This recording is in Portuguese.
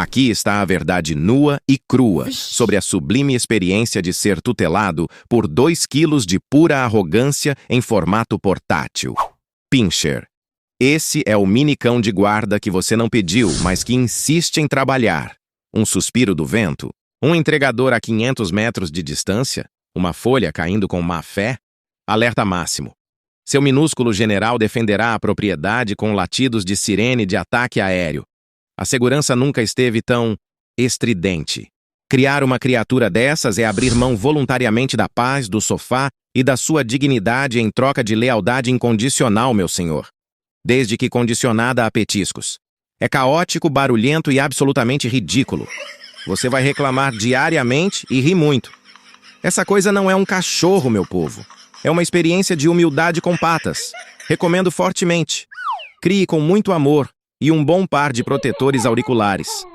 Aqui está a verdade nua e crua sobre a sublime experiência de ser tutelado por 2 quilos de pura arrogância em formato portátil. Pinscher. Esse é o mini cão de guarda que você não pediu, mas que insiste em trabalhar. Um suspiro do vento? Um entregador a 500 metros de distância? Uma folha caindo com má fé? Alerta máximo. Seu minúsculo general defenderá a propriedade com latidos de sirene de ataque aéreo. A segurança nunca esteve tão estridente. Criar uma criatura dessas é abrir mão voluntariamente da paz, do sofá e da sua dignidade em troca de lealdade incondicional, meu senhor. Desde que condicionada a petiscos. É caótico, barulhento e absolutamente ridículo. Você vai reclamar diariamente e rir muito. Essa coisa não é um cachorro, meu povo. É uma experiência de humildade com patas. Recomendo fortemente. Crie com muito amor e um bom par de protetores auriculares.